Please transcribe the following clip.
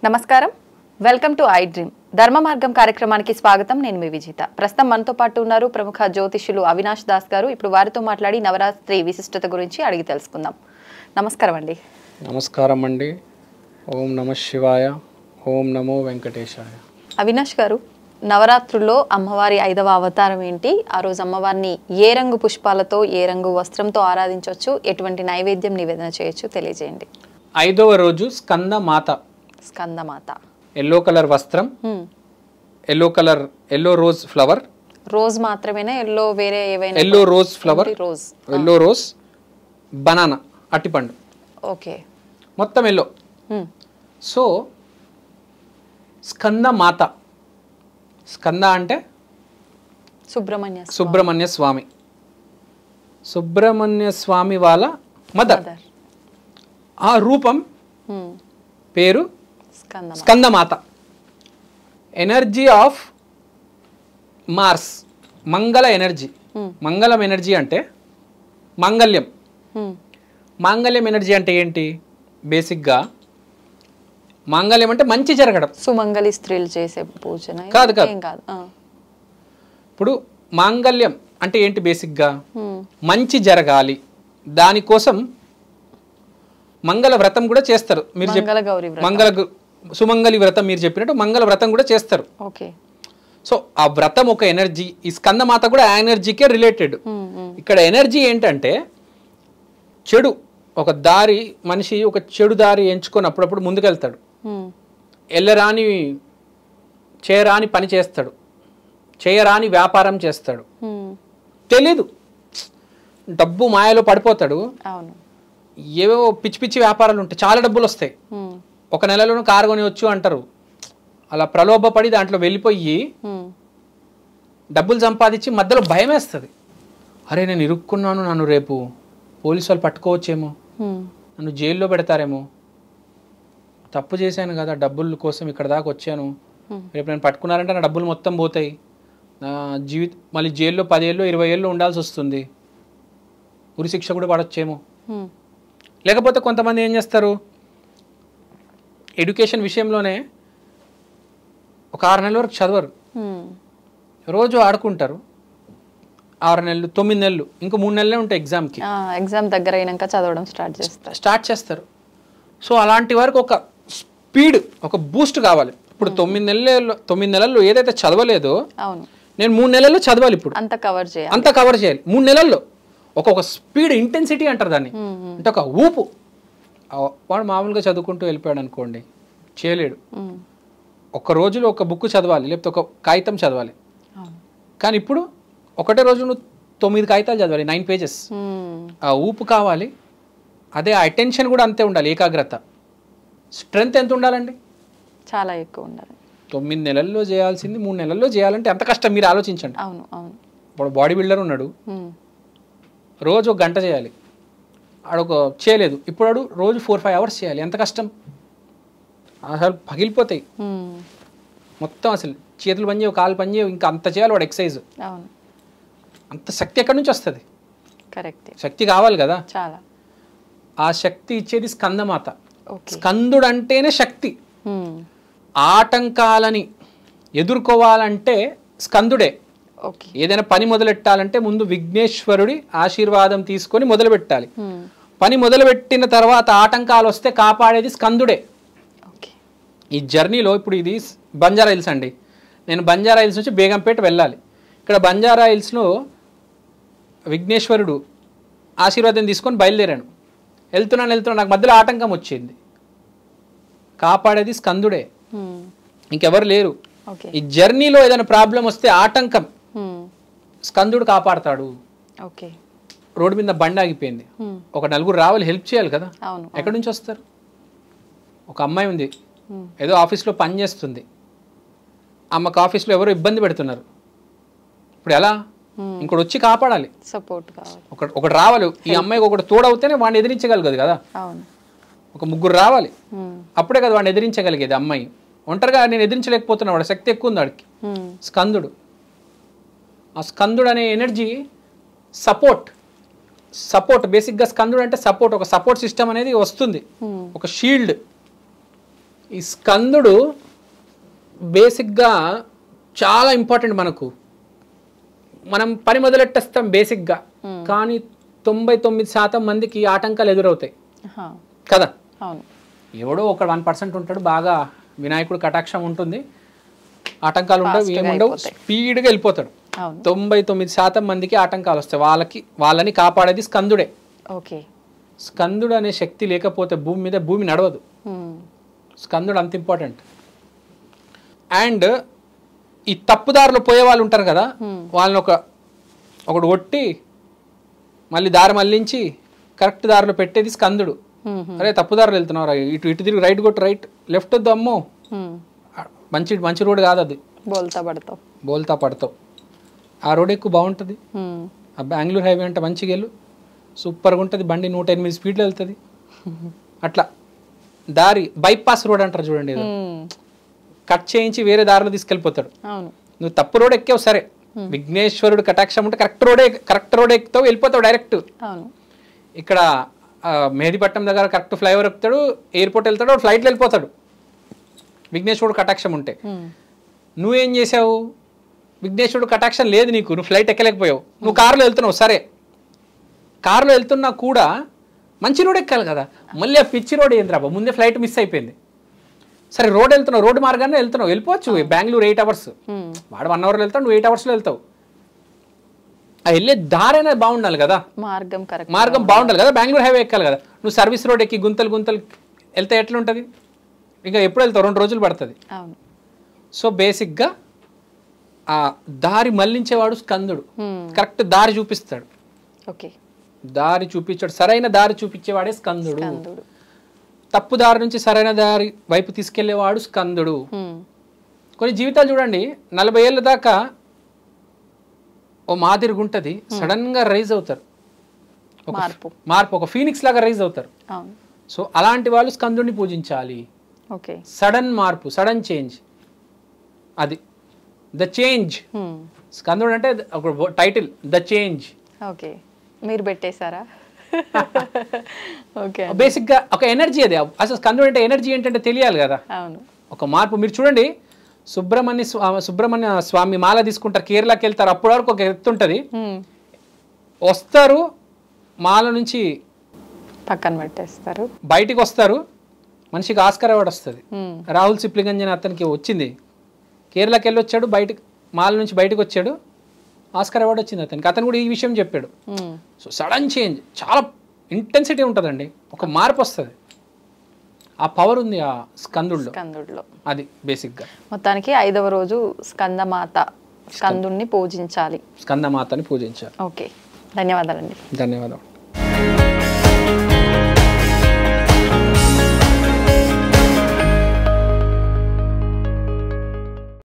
నమస్కారం, welcome to I dream ధర్మ మార్గం కార్యక్రమానికి స్వాగతం. నేను మీ విజిత. ప్రస్తుతం మనతో పాటు ఉన్నారు ప్రముఖ జ్యోతిష్యులు అవినాష్ దాస్ గారు. ఇప్పుడు వారితో మాట్లాడి నవరాత్రి విశిష్టత గురించి అడిగి తెలుసుకుందాం. నమస్కారం అండి. నమస్కారం అండి. ఓం నమ శివాయ, ఓం నమో వెంకటేశాయ. అవినాష్ గారు, నవరాత్రుల్లో అమ్మవారి 5వ అవతారం ఏంటి? ఆ రోజు అమ్మవారిని ఏ రంగు పుష్పాలతో, ఏ రంగు వస్త్రంతో ఆరాధించవచ్చు? ఎటువంటి నైవేద్యం నివేదన చేయొచ్చు? తెలియజేయండి. 5వ రోజు స్కందమాత. స్కందమాత ఎల్లో కలర్ వస్త్రం, ఎల్లో రోజ్ ఫ్లవర్. రోజ్ మాత్రమేనా? ఎల్లో వేరే ఏవైనా? Yellow rose flower, rose, yellow rose, banana అట్టిపండు, ఓకే, మొత్తం ఎల్లో. సో స్కందమాత, స్కంద అంటే సుబ్రహ్మణ్య స్వామి. సుబ్రహ్మణ్య స్వామి వాళ్ళ మదర్. ఆ రూపం పేరు స్కందమాత. ఎనర్జీ ఆఫ్ మార్స్, మంగళ ఎనర్జీ. మంగళం ఎనర్జీ అంటే మాంగళ్యం. మాంగళ్యం ఎనర్జీ అంటే ఏంటి? బేసిక్గా మాంగళ్యం అంటే మంచి జరగడం. సుమంగళి స్త్రీలు చేసే పూజ కాదు. ఇప్పుడు మాంగళ్యం అంటే ఏంటి? బేసిక్గా మంచి జరగాలి, దానికోసం మంగళ వ్రతం కూడా చేస్తారు. మీరు సుమంగళి వ్రతం మీరు చెప్పినట్టు మంగళ వ్రతం కూడా చేస్తారు. ఓకే. సో ఆ వ్రతం ఒక ఎనర్జీ, ఈ స్కందమాత కూడా ఆ ఎనర్జీకే రిలేటెడ్. ఇక్కడ ఎనర్జీ ఏంటంటే చెడు, ఒక దారి, మనిషి ఒక చెడు దారి ఎంచుకొని అప్పుడప్పుడు ముందుకెళ్తాడు. వెళ్ళరాని చేయరాని పని చేస్తాడు, చేయరాని వ్యాపారం చేస్తాడు, తెలీదు, డబ్బు మాయలో పడిపోతాడు. ఏవేవో పిచ్చి పిచ్చి వ్యాపారాలు ఉంటాయి, చాలా డబ్బులు వస్తాయి. ఒక నెలలోనూ కారు కొనివచ్చు అంటారు. అలా ప్రలోభపడి దాంట్లో వెళ్ళిపోయి డబ్బులు సంపాదించి మధ్యలో భయం వేస్తుంది. అరే నేను ఇరుక్కున్నాను, నన్ను రేపు పోలీసు వాళ్ళు పట్టుకోవచ్చేమో, నన్ను జైల్లో పెడతారేమో, తప్పు చేశాను కదా, డబ్బుల కోసం ఇక్కడ దాకా వచ్చాను, రేపు నేను పట్టుకున్నారంటే నా డబ్బులు మొత్తం పోతాయి, నా మళ్ళీ జైల్లో 10 ఏళ్ళు 20 ఏళ్ళు ఉండాల్సి వస్తుంది, ఉరిశిక్ష కూడా పడొచ్చేమో. లేకపోతే కొంతమంది ఏం చేస్తారు, ఎడ్యుకేషన్ విషయంలోనే ఒక 6 నెలల వరకు చదవరు, రోజు ఆడుకుంటారు. 6 నెలలు 9 నెలలు, ఇంకో 3 నెలలే ఉంటాయి ఎగ్జామ్కి. ఎగ్జామ్ దగ్గర అయినాక చదవడం స్టార్ట్ చేస్తారు. సో అలాంటి వరకు ఒక స్పీడ్, ఒక బూస్ట్ కావాలి. ఇప్పుడు 9 నెలల్లో ఏదైతే చదవలేదో నేను 3 నెలల్లో చదవాలి. ఇప్పుడు అంత కవర్ చేయాలి 3 నెలల్లో. ఒక స్పీడ్, ఇంటెన్సిటీ అంటారు దాన్ని. అంటే ఒక ఊపు. వాడు మామూలుగా చదువుకుంటూ వెళ్ళిపోయాడు అనుకోండి, చేయలేడు. ఒక రోజులో ఒక బుక్ చదవాలి, లేకపోతే ఒక కాగితం చదవాలి. కానీ ఇప్పుడు ఒకటే రోజు నువ్వు 9 కాగితాలు చదవాలి, 9 పేజెస్. ఆ ఊపు కావాలి. అదే ఆ అటెన్షన్ కూడా అంతే ఉండాలి, ఏకాగ్రత. స్ట్రెంగ్త్ ఎంత ఉండాలండి? చాలా ఎక్కువ ఉండాలి. 9 నెలల్లో చేయాల్సింది 3 నెలల్లో చేయాలంటే ఎంత కష్టం మీరు ఆలోచించండి. ఇప్పుడు బాడీ బిల్డర్ ఉన్నాడు, రోజు 1 గంట చేయాలి, ఆడొక చేయలేదు. ఇప్పుడు ఆడు రోజు 4-5 అవర్స్ చేయాలి. ఎంత కష్టం! అసలు పగిలిపోతాయి మొత్తం. అసలు చేతులు పని చేయవు, కాలు పని చేయవు, ఇంకా అంత చేయాలి వాడు ఎక్సర్సైజ్. అంత శక్తి ఎక్కడి నుంచి వస్తుంది? శక్తి కావాలి కదా. ఆ శక్తి ఇచ్చేది స్కందమాత. స్కందుడు అంటేనే శక్తి. ఆటంకాలని ఎదుర్కోవాలంటే స్కందుడే. ఏదైనా పని మొదలెట్టాలంటే ముందు విఘ్నేశ్వరుడి ఆశీర్వాదం తీసుకొని మొదలు పెట్టాలి. పని మొదలుపెట్టిన తర్వాత ఆటంకాలు వస్తే కాపాడేది స్కందుడే. ఈ జర్నీలో ఇప్పుడు ఇది బంజారా హిల్స్ అండి, నేను బంజారా హిల్స్ నుంచి బేగంపేట వెళ్ళాలి. ఇక్కడ బంజారా హిల్స్లో విఘ్నేశ్వరుడు ఆశీర్వాదం తీసుకొని బయలుదేరాను. వెళ్తున్నాను, నాకు మధ్యలో ఆటంకం వచ్చింది. కాపాడేది స్కందుడే, ఇంకెవరు లేరు. ఈ జర్నీలో ఏదైనా ప్రాబ్లం వస్తే ఆటంకం స్కందుడు కాపాడతాడు. రోడ్డు మీద బండి ఆగిపోయింది, ఒక 4 రావాలి, హెల్ప్ చేయాలి కదా. ఎక్కడి నుంచి వస్తారు? ఒక అమ్మాయి ఉంది, ఏదో ఆఫీస్లో పని చేస్తుంది, అమ్మకు ఆఫీస్లో ఎవరో ఇబ్బంది పెడుతున్నారు. ఇప్పుడు ఎలా? ఇంకోటి వచ్చి కాపాడాలి, సపోర్ట్. ఒకటి రావాలి. ఈ అమ్మాయికి ఒకటి తోడవుతేనే వాడిని ఎదిరించగలగదు కదా. ఒక 3 రావాలి, అప్పుడే కదా వాడిని ఎదిరించగలిగేది. అమ్మాయి ఒంటరిగా నేను ఎదిరించలేకపోతున్నా, వాడి శక్తి ఎక్కువ ఉంది వాడికి. స్కందుడు, ఆ స్కందుడు అనే ఎనర్జీ సపోర్ట్ బేసిక్గా స్కందుడు అంటే సపోర్ట్. ఒక సపోర్ట్ సిస్టమ్ అనేది వస్తుంది, ఒక షీల్డ్. ఈ స్కందుడు బేసిక్గా చాలా ఇంపార్టెంట్ మనకు. మనం పని మొదలెట్టేస్తాం బేసిక్గా, కానీ 99% మందికి ఆటంకాలు ఎదురవుతాయి కదా. ఎవడో ఒక 1% ఉంటాడు, బాగా వినాయకుడు కటాక్షం ఉంటుంది, ఆటంకాలు ఉండవు, ఏముండవు, స్పీడ్గా వెళ్ళిపోతాడు. 99% మందికి ఆటంకాలు వస్తాయి. వాళ్ళని కాపాడేది స్కందుడే. స్కందుడు అనే శక్తి లేకపోతే భూమి మీద భూమి నడవదు. స్కందుడు అంత ఇంపార్టెంట్. అండ్ ఈ తప్పుదారులు పోయే వాళ్ళు ఉంటారు కదా, వాళ్ళని ఒకడు కొట్టి మళ్ళీ దారి మళ్ళించి కరెక్ట్ దారిలో పెట్టేది స్కందుడు. అరే తప్పుదారులు వెళ్తున్నావు, ఇటు తిరిగి రైట్ కొట్టు, రైట్ లెఫ్ట్ వద్దు అమ్మో, మంచి రోడ్ కాదు అది, బోల్తా పడతావు. ఆ రోడ్ ఎక్కువ బాగుంటుంది. ఆ బెంగళూరు హైవే అంటే మంచిగా వెళ్ళు, సూపర్గా ఉంటుంది, బండి 108 స్పీడ్లో వెళ్తుంది. అట్లా దారి బైపాస్ రోడ్ అంటారు చూడండి, కట్ చేయించి వేరే దారిలో తీసుకెళ్ళిపోతాడు. నువ్వు తప్పు రోడ్ ఎక్కావు సరే, విఘ్నేశ్వరుడు కటాక్షం ఉంటే కరెక్ట్ రోడ్ ఎక్కుతావు, వెళ్ళిపోతావు డైరెక్ట్. ఇక్కడ మెహదీపట్నం దగ్గర కరెక్ట్ ఫ్లైఓవర్ ఎక్కుతాడు, ఎయిర్పోర్ట్ వెళ్తాడు, ఫ్లైట్లో వెళ్ళిపోతాడు విఘ్నేశ్వరుడు కటాక్షం ఉంటే. నువ్వేం చేసావు, విఘ్నేశ్వరుడు కటాక్షం లేదు నీకు, నువ్వు ఫ్లైట్ ఎక్కలేకపోయావు, నువ్వు కారులో వెళ్తున్నావు సరే, కారులో వెళ్తున్నా కూడా మంచి రోడ్ ఎక్కాలి కదా, మళ్ళీ ఆ పిచ్చి రోడ్ ఏంద్రా, ముందే ఫ్లైట్ మిస్ అయిపోయింది. సరే రోడ్ వెళ్తున్నావు, రోడ్డు మార్గాన్ని వెళ్తున్నావు, వెళ్ళిపోవచ్చు. బెంగళూరు 8 hours, వాడు 1 hourలో వెళ్తావు, నువ్వు 8 hours వెళ్తావు. ఆ వెళ్ళే దారి అనేది బాగుండాలి కదా, మార్గం బాగుండాలి కదా, బెంగళూరు హైవే ఎక్కాలి కదా. నువ్వు సర్వీస్ రోడ్ ఎక్కి గుంతలు వెళ్తే ఎట్లా ఉంటుంది, ఇంకా ఎప్పుడు వెళ్తావు, 2 రోజులు పడుతుంది. సో బేసిక్గా ఆ దారి మళ్ళించేవాడు స్కందుడు, కరెక్ట్ దారి చూపిస్తాడు. దారి చూపించాడు, సరైన దారి చూపించేవాడే స్కందుడు. తప్పు దారి నుంచి సరైన దారి వైపు తీసుకెళ్లేవాడు స్కందుడు. కొన్ని జీవితాలు చూడండి, 40 ఏళ్ళ దాకా ఓ మాదిరిగా ఉంటుంది, సడన్ గా రైజ్ అవుతారు, మార్పు ఒక ఫీనిక్స్ లాగా రైజ్ అవుతారు. సో అలాంటి వాళ్ళు స్కందుడిని పూజించాలి. సడన్ మార్పు, సడన్ చేంజ్, అది ద చేంజ్. స్కందుడు అంటే ఒక టైటిల్, ద చేంజ్. మీరు పెట్టేశారా? బేసిక్ గా ఒక ఎనర్జీ అది. అసలు స్కందుడు అంటే ఎనర్జీ ఏంటంటే తెలియాలి కదా, ఒక మార్పు. మీరు చూడండి, సుబ్రహ్మణ్య స్వామి మాల తీసుకుంటారు, కేరళకి వెళ్తారు, అప్పటి వరకు ఒక ఎత్తు ఉంటుంది, వస్తారు మాల నుంచి పక్కన పెట్టేస్తారు, బయటికి వస్తారు, మనిషికి ఆస్కార్ అవార్డు వస్తుంది. రాహుల్ సిప్లిగంజ్ అతనికి వచ్చింది, కేరళకి వెళ్ళి వచ్చాడు, మాల నుంచి బయటకు వచ్చాడు, ఆస్కార్ అవార్డు వచ్చింది అతనికి. అతను కూడా ఈ విషయం చెప్పాడు. సో సడన్ చేంజ్, చాలా ఇంటెన్సిటీ ఉంటుందండి, ఒక మార్పు వస్తుంది, ఆ పవర్ ఉంది ఆ స్కందుడిలో. అది బేసిక్గా. మొత్తానికి 5వ రోజు స్కందుని పూజించాలి. స్కందమాతని పూజించాలి. ఓకే, ధన్యవాదాలండి. ధన్యవాదాలు.